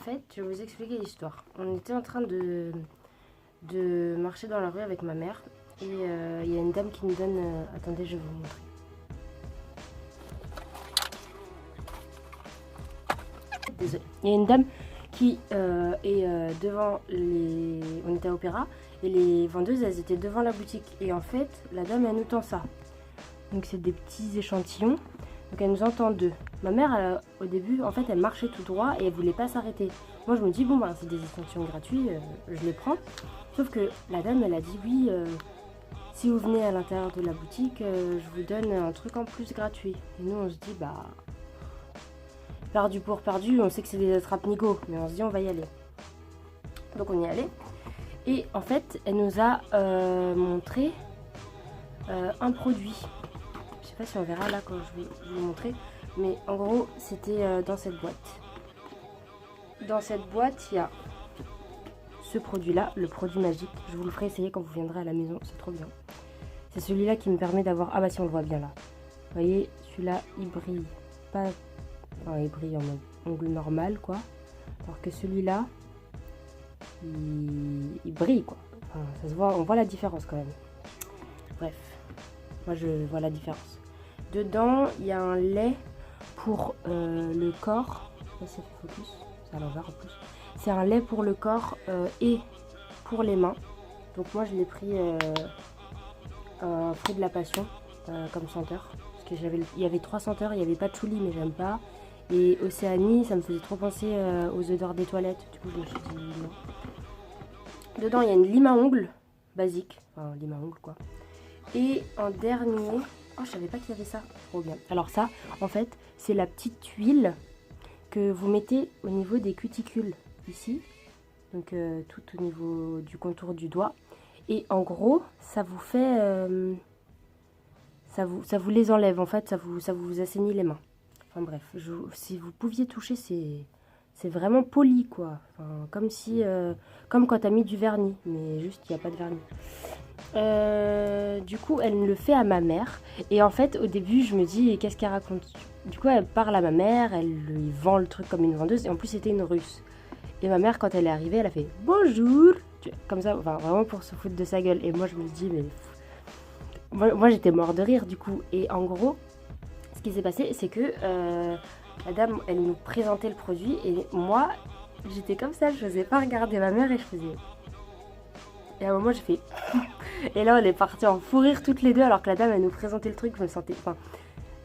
fait, je vais vous expliquer l'histoire. On était en train de marcher dans la rue avec ma mère. Et il y a une dame qui nous donne... attendez, je vais vous montrer. Désolée. Il y a une dame qui est devant les... On était à Opéra. Et les vendeuses, elles étaient devant la boutique. Et en fait, la dame, elle nous tend ça. Donc c'est des petits échantillons. Donc elle nous en tend deux. Ma mère, au début, en fait, elle marchait tout droit et elle voulait pas s'arrêter. Moi, je me dis, bon, bah, c'est des échantillons gratuits, je les prends. Sauf que la dame, elle a dit, oui, si vous venez à l'intérieur de la boutique, je vous donne un truc en plus gratuit. Et nous, on se dit, bah, perdu pour perdu, on sait que c'est des attrape-nigo, mais on se dit, on va y aller. Donc on y est allé. Et en fait, elle nous a montré un produit. Je sais pas si on verra là quand je vais vous montrer. Mais en gros, c'était dans cette boîte. Dans cette boîte, il y a ce produit-là, le produit magique. Je vous le ferai essayer quand vous viendrez à la maison, c'est trop bien. C'est celui-là qui me permet d'avoir... Ah bah si, on le voit bien là. Vous voyez, celui-là, il brille pas... Enfin, il brille en mode ongle normal, quoi. Alors que celui-là, il brille, quoi. Enfin, ça se voit, on voit la différence quand même. Bref, moi je vois la différence. Dedans, il y a un lait pour le corps. Là, ça fait focus. C'est à l'envers en plus. C'est un lait pour le corps et pour les mains. Donc moi, je l'ai pris un fruit de la passion comme senteur. Parce que il y avait 3 senteurs. Il n'y avait pas de chouli, mais j'aime pas. Et Océanie, ça me faisait trop penser aux odeurs des toilettes. Du coup, je me suis dit non. Dedans, il y a une lime à ongles basique. Enfin, lime à ongles, quoi. Et en dernier... Oh, je savais pas qu'il y avait ça. Trop bien. Alors ça, en fait, c'est la petite huile que vous mettez au niveau des cuticules, ici. Donc, tout au niveau du contour du doigt. Et en gros, ça vous fait... ça vous les enlève, en fait. Ça vous assainit les mains. Enfin bref, si vous pouviez toucher, c'est vraiment poli, quoi. Enfin, comme si... comme quand t'as mis du vernis. Mais juste, il n'y a pas de vernis. Du coup, elle le fait à ma mère. Et en fait, au début, je me dis, qu'est-ce qu'elle raconte? Du coup, elle parle à ma mère, elle lui vend le truc comme une vendeuse. Et en plus, c'était une Russe. Et ma mère, quand elle est arrivée, elle a fait bonjour. Comme ça, enfin, vraiment pour se foutre de sa gueule. Et moi, je me dis, mais... Moi, j'étais mort de rire, du coup. Et en gros, ce qui s'est passé, c'est que la dame, elle nous présentait le produit. Et moi, j'étais comme ça, je faisais pas regarder ma mère et je faisais... Et à un moment, j'ai fait... Et là, on est partis en fou rire toutes les deux, alors que la dame, elle nous présentait le truc, je me sentais... Enfin,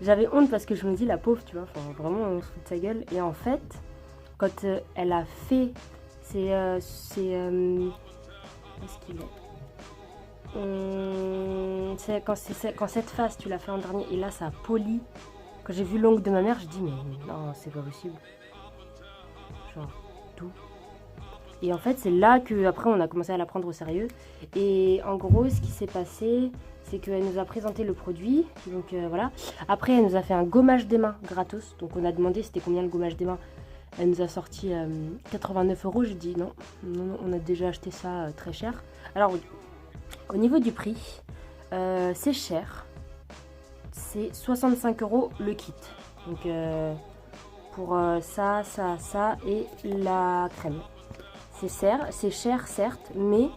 j'avais honte parce que je me dis, la pauvre, tu vois, enfin, vraiment, on se fout de sa gueule. Et en fait, quand elle a fait... Qu'est-ce qu'il est quand cette phase, tu l'as fait en dernier, et là, ça a poli. Quand j'ai vu l'ongle de ma mère, je dis, mais non, c'est pas possible. Genre, tout. Et en fait, c'est là qu'après, on a commencé à la prendre au sérieux. Et en gros, ce qui s'est passé, c'est qu'elle nous a présenté le produit. Donc voilà. Après, elle nous a fait un gommage des mains gratos. Donc on a demandé c'était combien le gommage des mains. Elle nous a sorti 89 €. J'ai dit non, on a déjà acheté ça très cher. Alors, au niveau du prix, c'est cher. C'est 65 € le kit. Donc pour ça et la crème. C'est cher certes, mais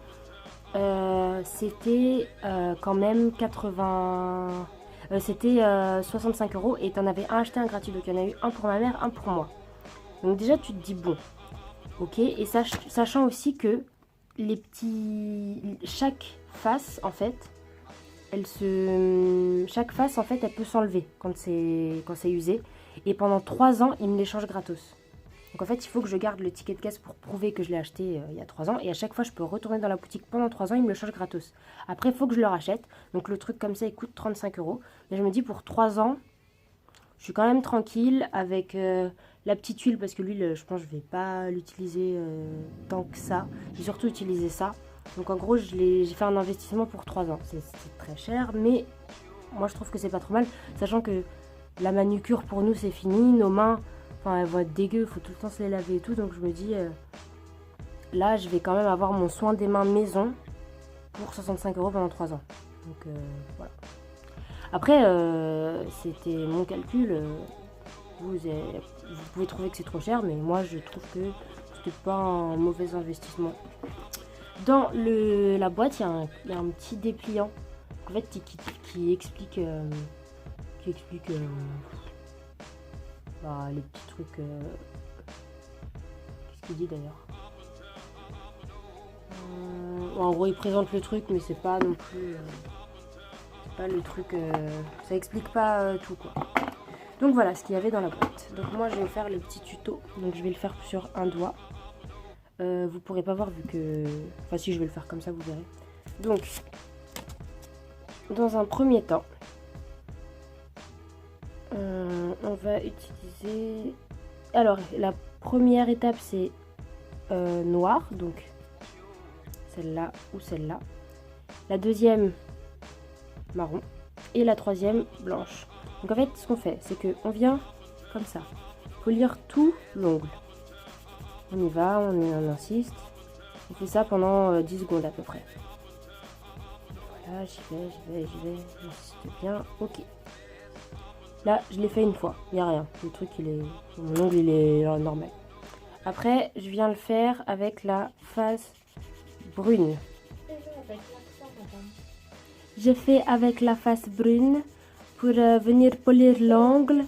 c'était quand même 80... c'était 65 € et t'en avais un acheté, un gratuit. Donc il y en a eu un pour ma mère, un pour moi. Donc déjà tu te dis bon, ok. Et sachant aussi que les petits... Chaque face en fait, chaque face en fait elle peut s'enlever quand c'est usé. Et pendant 3 ans, ils me les changent gratos. Donc en fait, il faut que je garde le ticket de caisse pour prouver que je l'ai acheté il y a 3 ans. Et à chaque fois, je peux retourner dans la boutique pendant 3 ans, ils me le changent gratos. Après, il faut que je le rachète. Donc le truc comme ça, il coûte 35 €. Mais je me dis, pour 3 ans, je suis quand même tranquille avec la petite huile. Parce que l'huile, je pense que je ne vais pas l'utiliser tant que ça. J'ai surtout utilisé ça. Donc en gros, j'ai fait un investissement pour 3 ans. C'est très cher, mais moi, je trouve que c'est pas trop mal. Sachant que la manucure, pour nous, c'est fini. Nos mains... Enfin, elles vont être dégueu, il faut tout le temps se les laver et tout. Donc je me dis, là, je vais quand même avoir mon soin des mains maison pour 65 € pendant 3 ans. Donc voilà. Après, c'était mon calcul. Vous pouvez trouver que c'est trop cher, mais moi, je trouve que c'était pas un mauvais investissement. Dans la boîte, il y a un petit dépliant en fait, qui explique, bah, les petits trucs. Qu'est-ce qu'il dit d'ailleurs? En gros, il présente le truc, mais c'est pas non plus. C'est pas le truc. Ça explique pas tout quoi. Donc voilà ce qu'il y avait dans la boîte. Donc moi, je vais faire le petit tuto. Donc je vais le faire sur un doigt. Vous pourrez pas voir vu que... Enfin si, je vais le faire comme ça, vous verrez. Donc, dans un premier temps, on va utiliser... Alors, la première étape, c'est noir. Donc, celle-là ou celle-là. La deuxième, marron. Et la troisième, blanche. Donc en fait, ce qu'on fait, c'est qu'on vient comme ça, polir tout l'ongle. On y va, on insiste. On fait ça pendant 10 secondes à peu près. Voilà, j'y vais. J'insiste bien. Ok. Là, je l'ai fait une fois. Il n'y a rien. Le truc, mon ongle, il est normal. Après, je viens le faire avec la face brune. J'ai fait avec la face brune pour venir polir l'ongle.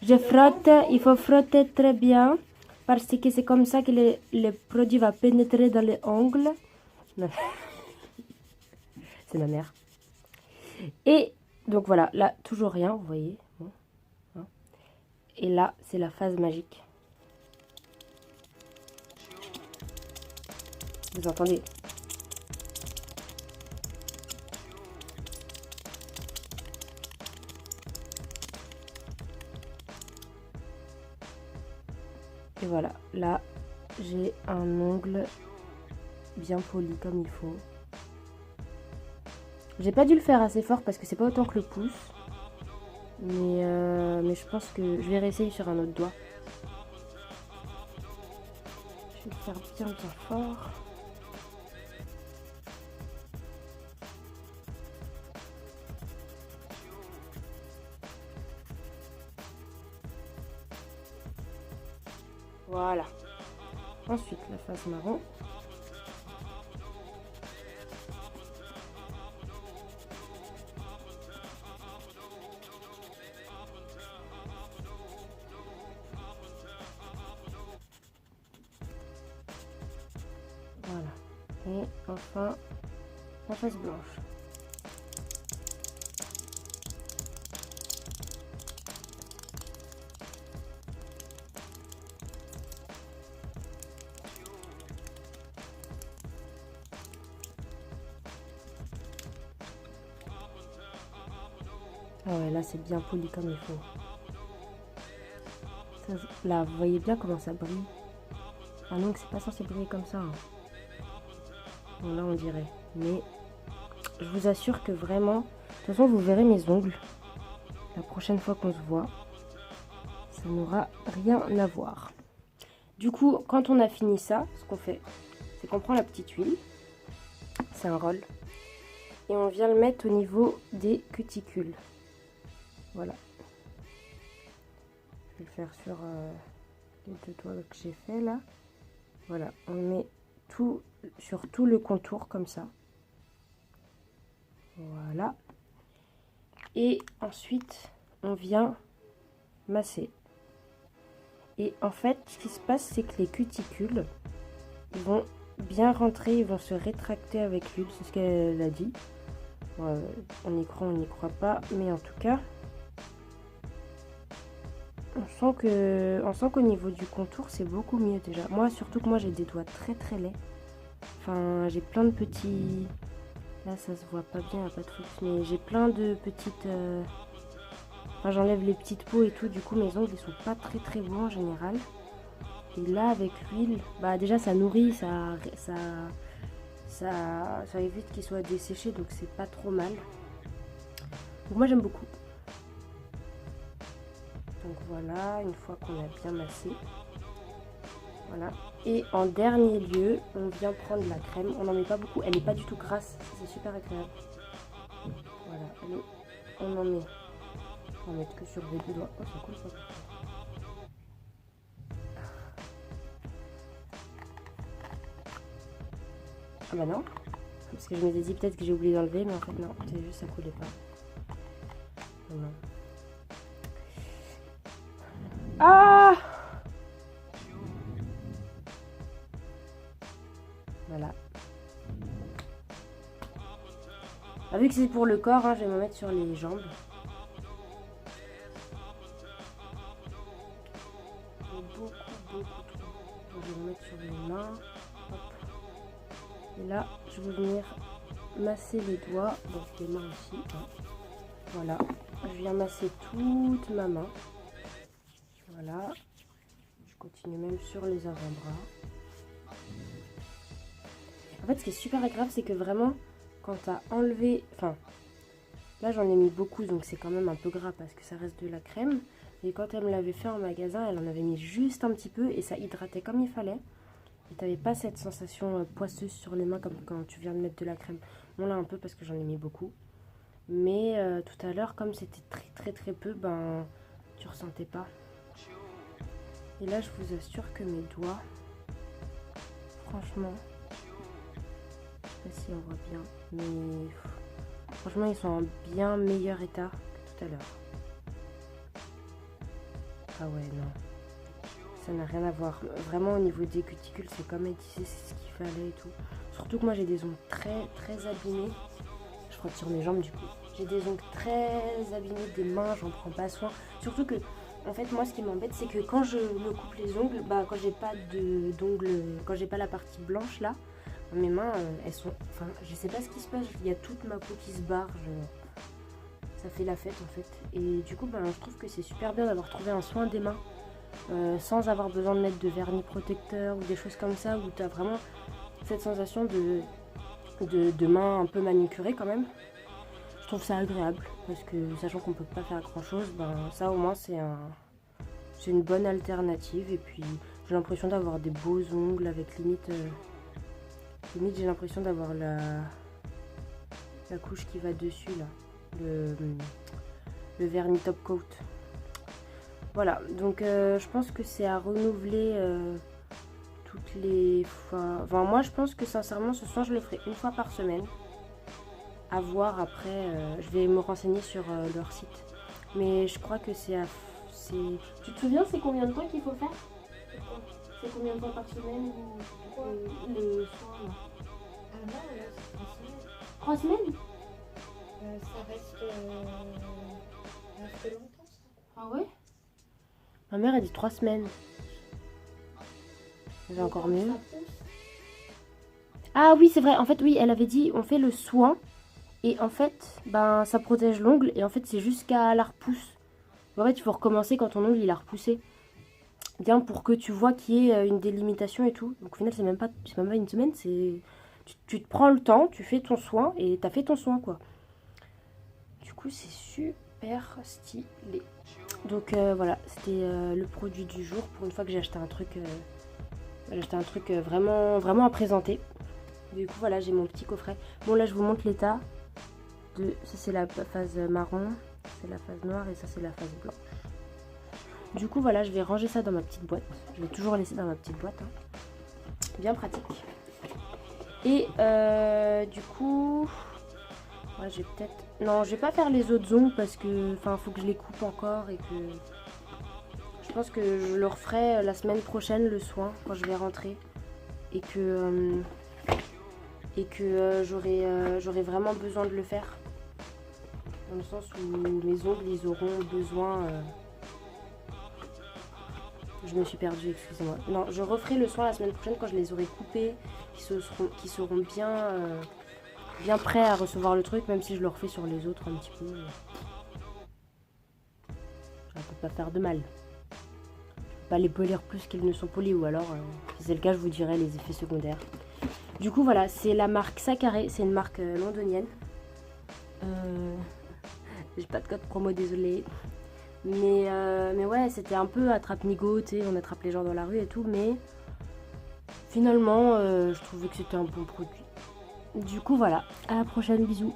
Je frotte. Il faut frotter très bien. Parce que c'est comme ça que le produit va pénétrer dans les ongles. C'est ma mère. Et donc voilà, là, toujours rien, vous voyez. Bon, hein. Et là, c'est la phase magique. Vous entendez? Et voilà, là, j'ai un ongle bien poli comme il faut. J'ai pas dû le faire assez fort parce que c'est pas autant que le pouce. Mais je pense que je vais réessayer sur un autre doigt. Je vais le faire bien fort. Voilà. Ensuite, la face marron. Voilà. Et enfin, la face blanche. Ah ouais, là c'est bien poli comme il faut. Ça, là, vous voyez bien comment ça brille. Ah non, c'est pas censé briller comme ça. Hein. Bon, là on dirait. Mais je vous assure que vraiment... De toute façon, vous verrez mes ongles. La prochaine fois qu'on se voit, ça n'aura rien à voir. Du coup, quand on a fini ça, ce qu'on fait, c'est qu'on prend la petite huile. C'est un roll. Et on vient le mettre au niveau des cuticules. Voilà. Je vais le faire sur les deux doigts que j'ai fait là. Voilà, on met tout sur tout le contour comme ça. Voilà. Et ensuite, on vient masser. Et en fait, ce qui se passe, c'est que les cuticules, ils vont bien rentrer, ils vont se rétracter avec l'huile, c'est ce qu'elle a dit. On y croit, on n'y croit pas, mais en tout cas, on sent qu'au niveau du contour, c'est beaucoup mieux déjà. Moi, surtout que moi, j'ai des doigts très très laids. Enfin, j'ai plein de petits... Là, ça se voit pas bien, pas de trucs, mais j'ai plein de petites... Enfin, j'enlève les petites peaux et tout, du coup, mes ongles, ils sont pas très très beaux en général. Et là, avec l'huile, bah déjà, ça nourrit, ça évite qu'ils soient desséchés, donc c'est pas trop mal. Donc moi, j'aime beaucoup. Donc voilà, une fois qu'on a bien massé. Voilà. Et en dernier lieu, on vient prendre la crème. On n'en met pas beaucoup, elle n'est pas du tout grasse, c'est super agréable. Voilà, allez, on en met. On va mettre que sur les deux doigts. Oh, c'est cool ça. Ah bah non. Parce que je m'étais dit peut-être que j'ai oublié d'enlever, mais en fait non, c'est juste ça coulait pas. Non. Ah! Voilà. Ah, vu que c'est pour le corps, hein, je vais me mettre sur les jambes. Beaucoup trop. Je vais me mettre sur les mains. Hop. Et là, je vais venir masser les doigts, donc les mains aussi. Hein. Voilà. Je viens masser toute ma main. Voilà. Je continue même sur les avant-bras. En fait, ce qui est super agréable, c'est que vraiment, quand tu as enlevé... Enfin, là, j'en ai mis beaucoup, donc c'est quand même un peu gras parce que ça reste de la crème. Et quand elle me l'avait fait en magasin, elle en avait mis juste un petit peu et ça hydratait comme il fallait. Et tu n'avais pas cette sensation poisseuse sur les mains comme quand tu viens de mettre de la crème. Bon, là, un peu parce que j'en ai mis beaucoup. Mais tout à l'heure, comme c'était très peu, ben, tu ressentais pas. Et là, je vous assure que mes doigts, franchement... Je sais pas si on voit bien, mais franchement ils sont en bien meilleur état que tout à l'heure. Ah ouais, non, ça n'a rien à voir. Vraiment au niveau des cuticules, c'est comme elle disait, c'est ce qu'il fallait et tout. Surtout que moi j'ai des ongles très abîmés. Je frotte sur mes jambes du coup. J'ai des ongles très abîmés des mains, j'en prends pas soin. Surtout que, en fait, moi ce qui m'embête, c'est que quand je me coupe les ongles, bah quand j'ai pas d'ongles, quand j'ai pas la partie blanche là, mes mains, elles sont... Enfin, je sais pas ce qui se passe, il y a toute ma peau qui se barre, ça fait la fête en fait. Et du coup, ben, je trouve que c'est super bien d'avoir trouvé un soin des mains, sans avoir besoin de mettre de vernis protecteur ou des choses comme ça, où tu as vraiment cette sensation de main un peu manucurée quand même. Je trouve ça agréable, parce que sachant qu'on peut pas faire grand chose, ben, ça au moins c'est une bonne alternative. Et puis j'ai l'impression d'avoir des beaux ongles avec limite j'ai l'impression d'avoir la couche qui va dessus là, le vernis top coat. Voilà, donc je pense que c'est à renouveler toutes les fois. Enfin, moi je pense que sincèrement ce soir je le ferai une fois par semaine. À voir après, je vais me renseigner sur leur site. Mais je crois que c'est... Tu te souviens c'est combien de temps qu'il faut faire? C'est combien de temps par semaine les soins là? Ah non, là c'est 3 3 semaines. semaines? Ça reste longtemps ça. Ah ouais? Ma mère a dit 3 semaines. C'est encore mieux. Ah oui, c'est vrai. En fait, oui, elle avait dit on fait le soin. Et en fait, ben, ça protège l'ongle. Et en fait, c'est jusqu'à la repousse. En fait, il faut recommencer quand ton ongle il a repoussé. Bien pour que tu vois qu'il y ait une délimitation et tout. Donc au final, c'est même pas une semaine. Tu te prends le temps, tu fais ton soin et t'as fait ton soin quoi. Du coup, c'est super stylé. Donc voilà, c'était le produit du jour. Pour une fois que j'ai acheté un truc, vraiment à présenter. Du coup, voilà, j'ai mon petit coffret. Bon, là, je vous montre l'état. Ça, c'est la phase marron, c'est la phase noire et ça, c'est la phase blanche. Du coup, voilà, je vais ranger ça dans ma petite boîte. Je vais toujours laisser dans ma petite boîte. Hein. Bien pratique. Et du coup... Ouais, je vais peut-être... Non, je vais pas faire les autres ongles parce que... Enfin, faut que je les coupe encore et que... Je pense que je le referai la semaine prochaine, le soin, quand je vais rentrer. Et que j'aurai vraiment besoin de le faire. Dans le sens où mes ongles, ils auront besoin... Je me suis perdue, excusez-moi. Non, je referai le soin la semaine prochaine quand je les aurai coupés, qui seront bien prêts à recevoir le truc, même si je le refais sur les autres un petit peu. Ça ne peut pas faire de mal. Je peux pas les polir plus qu'ils ne sont polis, ou alors, si c'est le cas, je vous dirai les effets secondaires. Du coup, voilà, c'est la marque Sacaré, c'est une marque londonienne. J'ai pas de code promo, désolé. Mais ouais, c'était un peu attrape-nigo, tu sais, on attrape les gens dans la rue et tout, mais finalement, je trouvais que c'était un bon produit. Du coup, voilà, à la prochaine, bisous.